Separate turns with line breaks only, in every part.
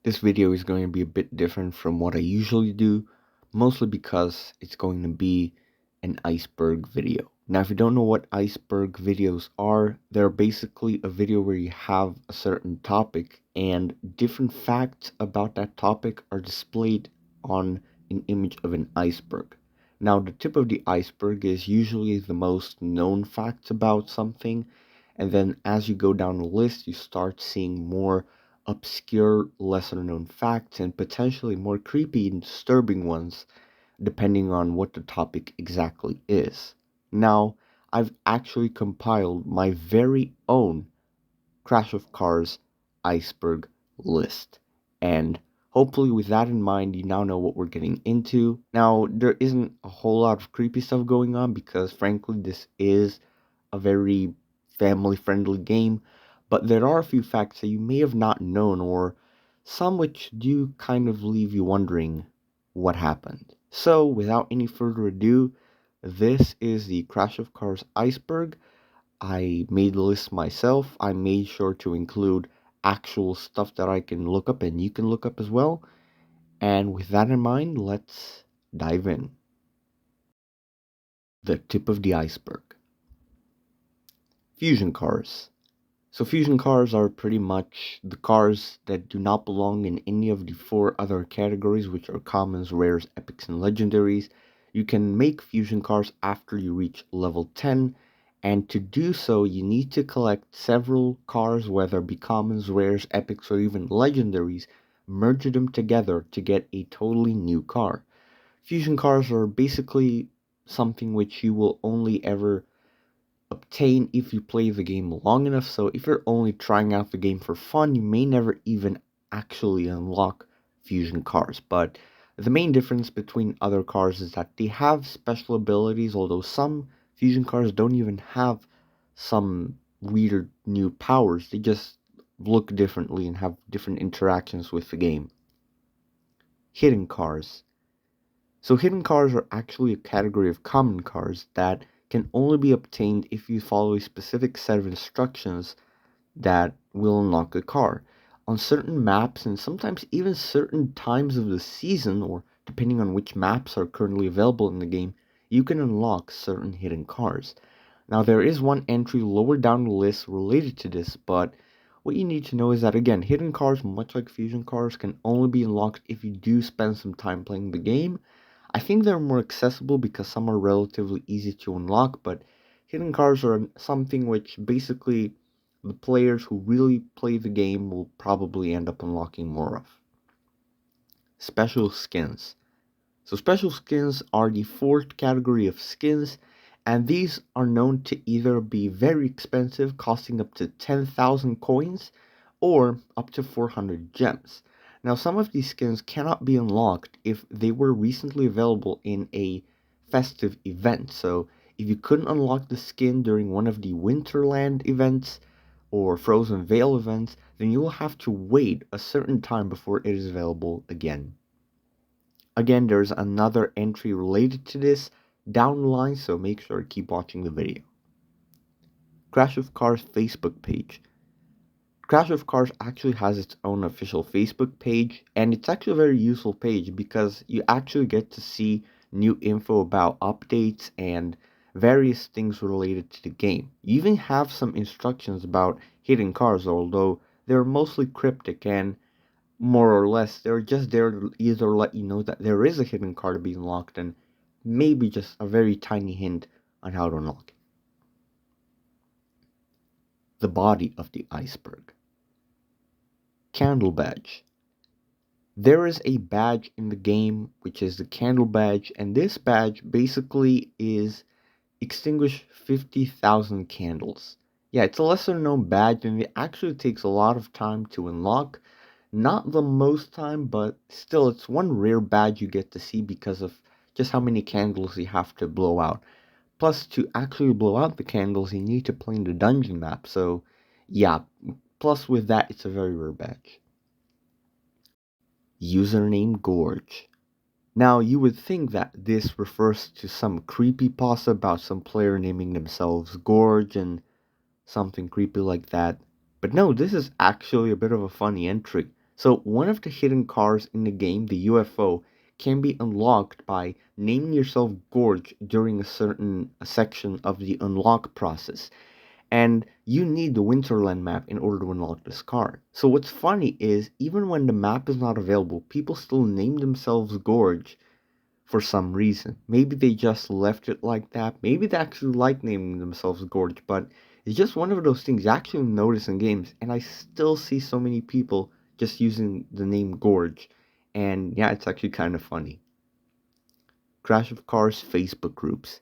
This video is going to be a bit different from what I usually do, mostly because it's going to be an iceberg video. Now, if you don't know what iceberg videos are, they're basically a video where you have a certain topic and different facts about that topic are displayed on an image of an iceberg. Now, the tip of the iceberg is usually the most known facts about something, and then as you go down the list, you start seeing more obscure, lesser known facts and potentially more creepy and disturbing ones, depending on what the topic exactly is. Now, I've actually compiled my very own Crash of Cars Iceberg list. And hopefully, with that in mind, you now know what we're getting into. Now, there isn't a whole lot of creepy stuff going on because, frankly, this is a very family friendly game, but there are a few facts that you may have not known, or some which do kind of leave you wondering what happened. So, without any further ado, this is the Crash of Cars Iceberg. I made the list myself. I made sure to include actual stuff that I can look up and you can look up as well. And with that in mind, let's dive in. The tip of the iceberg. Fusion cars. So fusion cars are pretty much the cars that do not belong in any of the four other categories, which are commons, rares, epics, and legendaries. You can make fusion cars after you reach level 10, and to do so you need to collect several cars, whether it be commons, rares, epics, or even legendaries, merge them together to get a totally new car. Fusion cars are basically something which you will only ever obtain if you play the game long enough. So if you're only trying out the game for fun, you may never even actually unlock fusion cars. But the main difference between other cars is that they have special abilities, although some fusion cars don't even have some weird new powers. They just look differently and have different interactions with the game. Hidden cars. So hidden cars are actually a category of common cars that can only be obtained if you follow a specific set of instructions that will unlock a car. On certain maps and sometimes even certain times of the season, or depending on which maps are currently available in the game, you can unlock certain hidden cars. Now there is one entry lower down the list related to this, but what you need to know is that again, hidden cars, much like fusion cars, can only be unlocked if you do spend some time playing the game. I think they're more accessible because some are relatively easy to unlock, but hidden cars are something which basically the players who really play the game will probably end up unlocking more of. Special skins. So special skins are the fourth category of skins, and these are known to either be very expensive, costing up to 10,000 coins, or up to 400 gems. Now, some of these skins cannot be unlocked if they were recently available in a festive event. So, if you couldn't unlock the skin during one of the Winterland events or Frozen Vale events, then you will have to wait a certain time before it is available again. Again, there's another entry related to this down the line, so make sure to keep watching the video. Crash of Cars Facebook page. Crash of Cars actually has its own official Facebook page, and it's actually a very useful page because you actually get to see new info about updates and various things related to the game. You even have some instructions about hidden cars, although they're mostly cryptic and more or less they're just there to either let you know that there is a hidden car to be unlocked and maybe just a very tiny hint on how to unlock it. The body of the iceberg. Candle badge. There is a badge in the game which is the candle badge, and this badge basically is extinguish 50,000 candles. Yeah, it's a lesser known badge and it actually takes a lot of time to unlock. Not the most time, but still, it's one rare badge you get to see because of just how many candles you have to blow out. Plus, to actually blow out the candles, you need to play in the dungeon map, so yeah, plus with that, it's a very rare badge. Username Gorge. Now, you would think that this refers to some creepypasta about some player naming themselves Gorge and something creepy like that, but no, this is actually a bit of a funny entry. So one of the hidden cars in the game, the UFO, can be unlocked by naming yourself Gorge during a certain section of the unlock process. And you need the Winterland map in order to unlock this car. So what's funny is even when the map is not available, people still name themselves Gorge for some reason. Maybe they just left it like that. Maybe they actually like naming themselves Gorge, but it's just one of those things you actually notice in games, and I still see so many people just using the name Gorge. And yeah, it's actually kind of funny. Crash of Cars Facebook groups.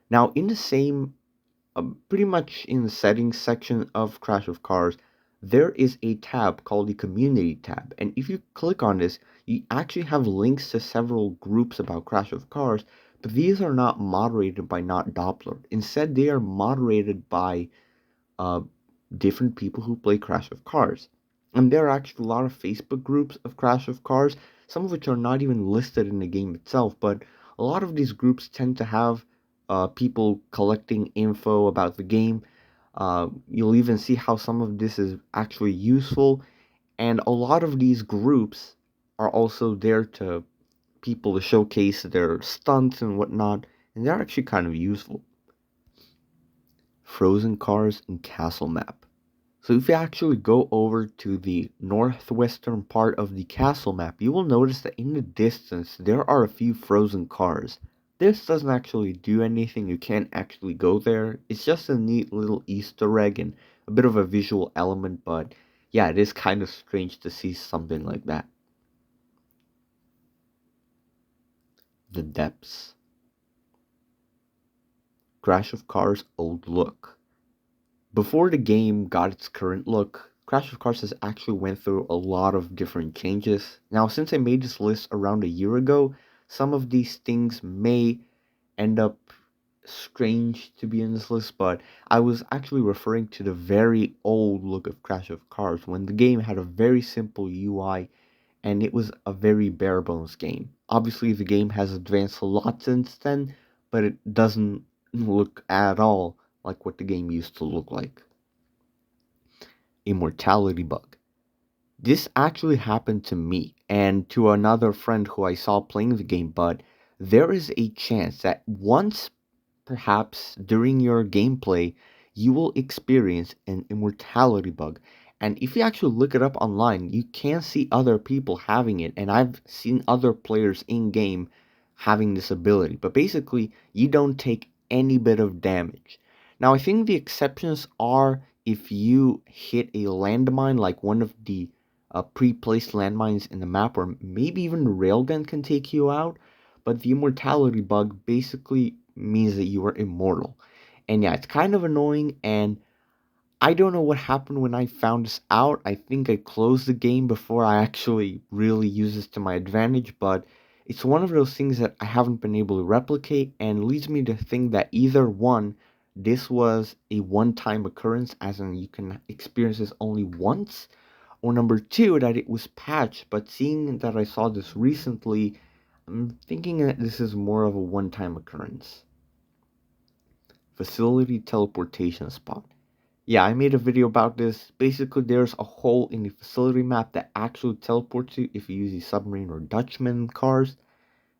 Now, in the same pretty much in the settings section of Crash of Cars, there is a tab called the Community tab. And if you click on this, you actually have links to several groups about Crash of Cars, but these are not moderated by Not Doppler. Instead, they are moderated by uh, different people who play Crash of Cars. And there are actually a lot of Facebook groups of Crash of Cars, some of which are not even listed in the game itself, but a lot of these groups tend to have people collecting info about the game. You'll even see how some of this is actually useful, and a lot of these groups are also there to people to showcase their stunts and whatnot, and they're actually kind of useful. Frozen cars and castle map. So if you actually go over to the northwestern part of the castle map, you will notice that in the distance there are a few frozen cars. This doesn't actually do anything, you can't actually go there. It's just a neat little Easter egg and a bit of a visual element, but yeah, it is kind of strange to see something like that. The depths. Crash of Cars' old look. Before the game got its current look, Crash of Cars has actually went through a lot of different changes. Now, since I made this list around a year ago, some of these things may end up strange to be in this list, but I was actually referring to the very old look of Crash of Cars when the game had a very simple UI and it was a very bare bones game. Obviously, the game has advanced a lot since then, but it doesn't look at all like what the game used to look like. Immortality bug. This actually happened to me and to another friend who I saw playing the game, but there is a chance that once, perhaps during your gameplay, you will experience an immortality bug. And if you actually look it up online, you can see other people having it, and I've seen other players in game having this ability. But basically, you don't take any bit of damage. Now, I think the exceptions are if you hit a landmine, like one of the pre-placed landmines in the map, or maybe even the railgun can take you out. But the immortality bug basically means that you are immortal. And yeah, it's kind of annoying, and I don't know what happened when I found this out. I think I closed the game before I actually really used this to my advantage, but it's one of those things that I haven't been able to replicate and leads me to think that either one, this was a one-time occurrence, as in you can experience this only once, or number two, that it was patched, but seeing that I saw this recently, I'm thinking that this is more of a one-time occurrence. Facility teleportation spot. Yeah, I made a video about this. Basically, there's a hole in the facility map that actually teleports you if you use the submarine or Dutchman cars.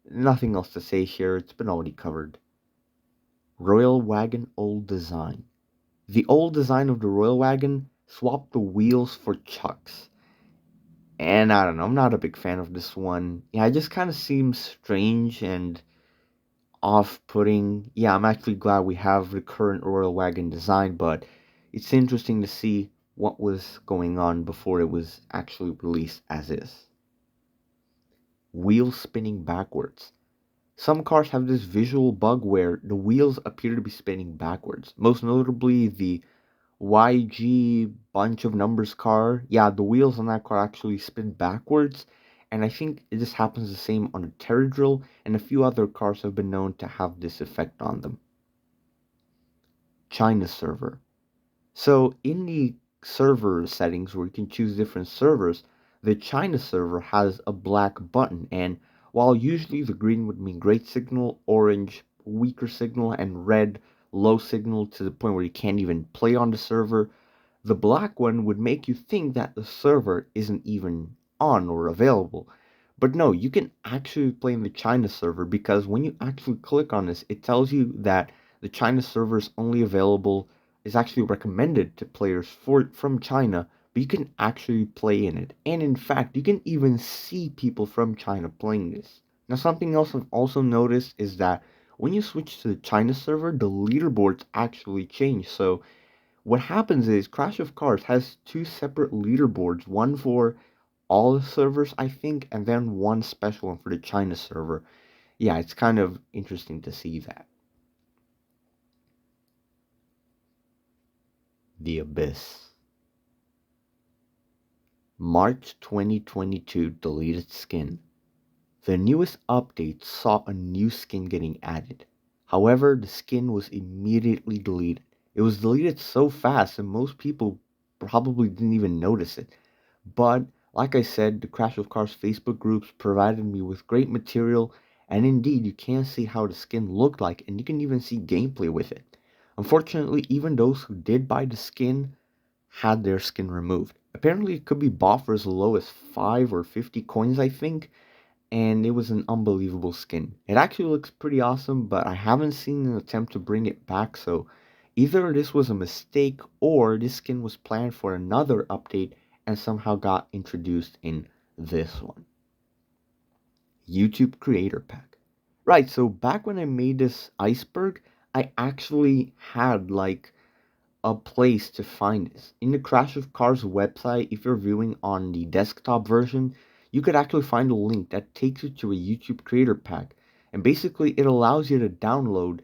Nothing else to say here, it's been already covered. Royal Wagon old design. The old design of the Royal Wagon swapped the wheels for chucks. And I don't know, I'm not a big fan of this one. Yeah, it just kind of seems strange and off-putting. Yeah, I'm actually glad we have the current Royal Wagon design, but it's interesting to see what was going on before it was actually released as is. Wheels spinning backwards. Some cars have this visual bug where the wheels appear to be spinning backwards. Most notably, the YG bunch of numbers car. Yeah, the wheels on that car actually spin backwards, and I think this happens the same on a Terradrill, and a few other cars have been known to have this effect on them. China server. So in the server settings where you can choose different servers, the China server has a black button, and while usually the green would mean great signal, orange weaker signal, and red low signal to the point where you can't even play on the server, The black one would make you think that the server isn't even on or available. But no, you can actually play in the China server because when you actually click on this, it tells you that the China server is only available, is actually recommended to players from China, but you can actually play in it. And in fact, you can even see people from China playing this. Now, something else I've also noticed is that when you switch to the China server, the leaderboards actually change. So what happens is Crash of Cars has two separate leaderboards, one for all the servers, I think, and then one special one for the China server. Yeah, it's kind of interesting to see that. The Abyss. March 2022 deleted skin. The newest update saw a new skin getting added. However, the skin was immediately deleted. It was deleted so fast that most people probably didn't even notice it. But like I said, the Crash of Cars Facebook groups provided me with great material, and indeed, you can see how the skin looked like, and you can even see gameplay with it. Unfortunately, even those who did buy the skin had their skin removed. Apparently, it could be bought for as low as 5 or 50 coins, I think, and it was an unbelievable skin. It actually looks pretty awesome, but I haven't seen an attempt to bring it back, so either this was a mistake or this skin was planned for another update and somehow got introduced in this one. YouTube Creator Pack. Right, so back when I made this iceberg, I actually had like a place to find this. In the Crash of Cars website, if you're viewing on the desktop version, you could actually find a link that takes you to a YouTube creator pack. And basically, it allows you to download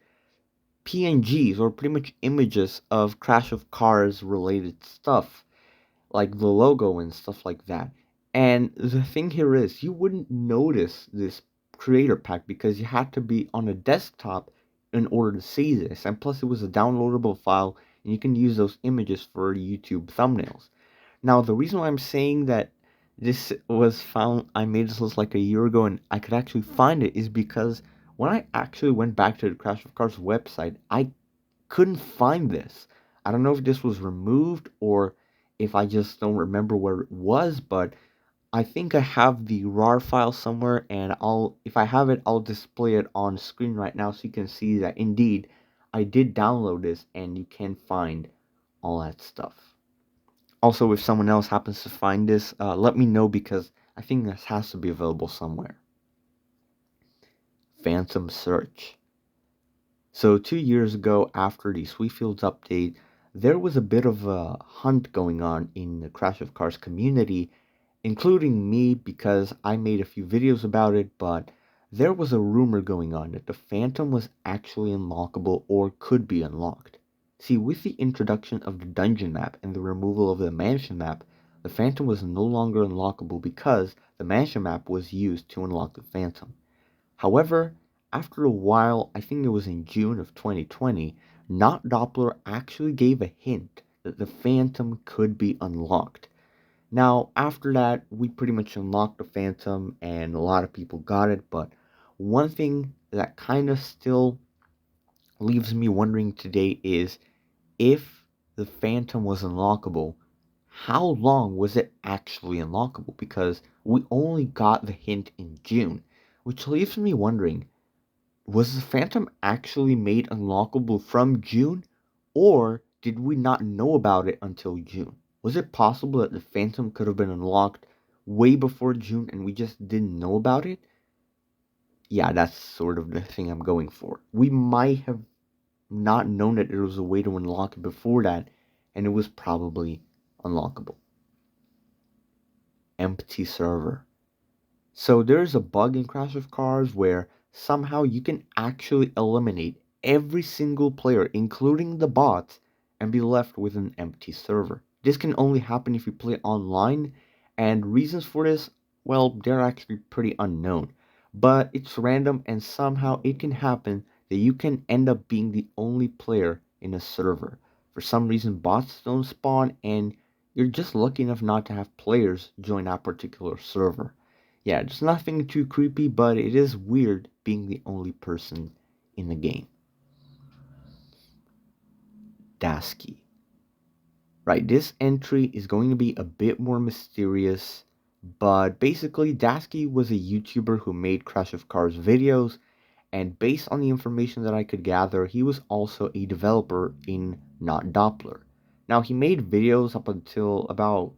PNGs or pretty much images of Crash of Cars related stuff, like the logo and stuff like that. And the thing here is, you wouldn't notice this creator pack because you had to be on a desktop in order to see this. And plus, it was a downloadable file, and you can use those images for YouTube thumbnails. Now, the reason why I'm saying that this was found, I made this list like a year ago, and I could actually find it, is because when I actually went back to the Crash of Cars website, I couldn't find this. I don't know if this was removed or if I just don't remember where it was, but I think I have the RAR file somewhere, and if I have it, I'll display it on screen right now so you can see that indeed I did download this and you can find all that stuff. Also, if someone else happens to find this, let me know because I think this has to be available somewhere. Phantom Search. So 2 years ago, after the Sweetfields update, there was a bit of a hunt going on in the Crash of Cars community, including me because I made a few videos about it, but there was a rumor going on that the Phantom was actually unlockable or could be unlocked. See, with the introduction of the dungeon map and the removal of the mansion map, the Phantom was no longer unlockable because the mansion map was used to unlock the Phantom. However, after a while, I think it was in June of 2020, Not Doppler actually gave a hint that the Phantom could be unlocked. Now, after that, we pretty much unlocked the Phantom and a lot of people got it, but one thing that kind of still leaves me wondering today is if the Phantom was unlockable, how long was it actually unlockable? Because we only got the hint in June, which leaves me wondering, was the Phantom actually made unlockable from June, or did we not know about it until June? Was it possible that the Phantom could have been unlocked way before June and we just didn't know about it? Yeah, that's sort of the thing I'm going for. We might have not known that there was a way to unlock it before that, and it was probably unlockable. Empty server. So there's a bug in Crash of Cars where somehow you can actually eliminate every single player, including the bots, and be left with an empty server. This can only happen if you play online, and reasons for this, well, they're actually pretty unknown. But it's random, and somehow it can happen that you can end up being the only player in a server. For some reason, bots don't spawn, and you're just lucky enough not to have players join that particular server. Yeah, there's nothing too creepy, but it is weird being the only person in the game. Daskey. Right, this entry is going to be a bit more mysterious, but basically, Daskey was a YouTuber who made Crash of Cars videos, and based on the information that I could gather, he was also a developer in Not Doppler. Now, he made videos up until about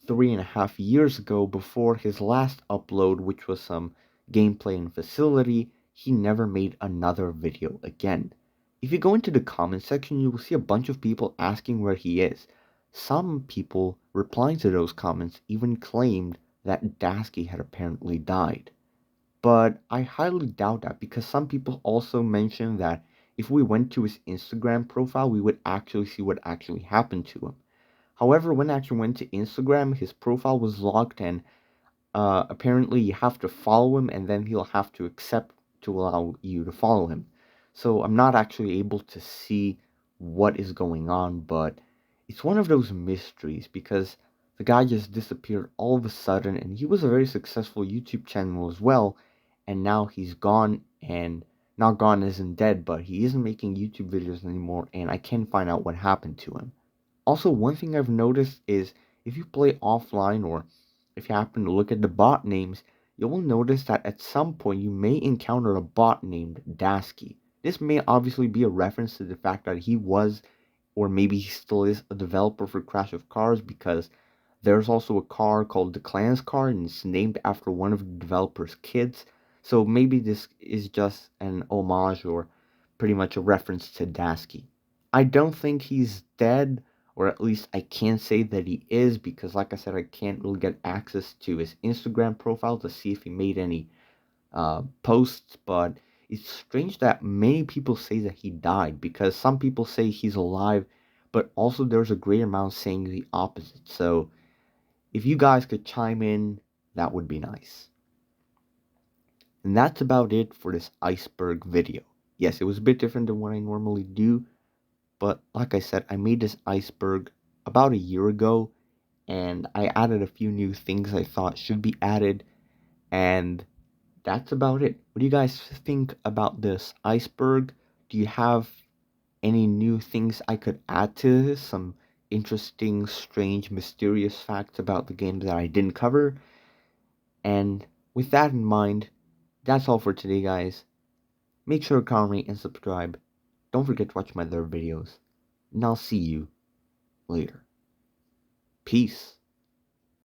3.5 years ago before his last upload, which was some gameplay and facility. He never made another video again. If you go into the comment section, you will see a bunch of people asking where he is. Some people replying to those comments even claimed that Daskey had apparently died. But I highly doubt that because some people also mentioned that if we went to his Instagram profile, we would actually see what actually happened to him. However, when I actually went to Instagram, his profile was locked, and apparently you have to follow him and then he'll have to accept to allow you to follow him. So I'm not actually able to see what is going on, but it's one of those mysteries because the guy just disappeared all of a sudden, and he was a very successful YouTube channel as well, and now he's gone, and not gone isn't dead, but he isn't making YouTube videos anymore, and I can't find out what happened to him. Also, one thing I've noticed is if you play offline or if you happen to look at the bot names, you will notice that at some point you may encounter a bot named Daskey. This may obviously be a reference to the fact that he was, or maybe he still is, a developer for Crash of Cars, because there's also a car called the Clan's car and it's named after one of the developer's kids. So maybe this is just an homage or pretty much a reference to Daskey. I don't think he's dead, or at least I can't say that he is, because, like I said, I can't really get access to his Instagram profile to see if he made any posts. But it's strange that many people say that he died, because some people say he's alive, but also there's a great amount saying the opposite. So if you guys could chime in, that would be nice. And that's about it for this iceberg video. Yes, it was a bit different than what I normally do, but like I said, I made this iceberg about a year ago, and I added a few new things I thought should be added, and that's about it. What do you guys think about this iceberg? Do you have any new things I could add to this? Some interesting, strange, mysterious facts about the game that I didn't cover? And with that in mind, that's all for today, guys. Make sure to comment and subscribe. Don't forget to watch my other videos. And I'll see you later. Peace.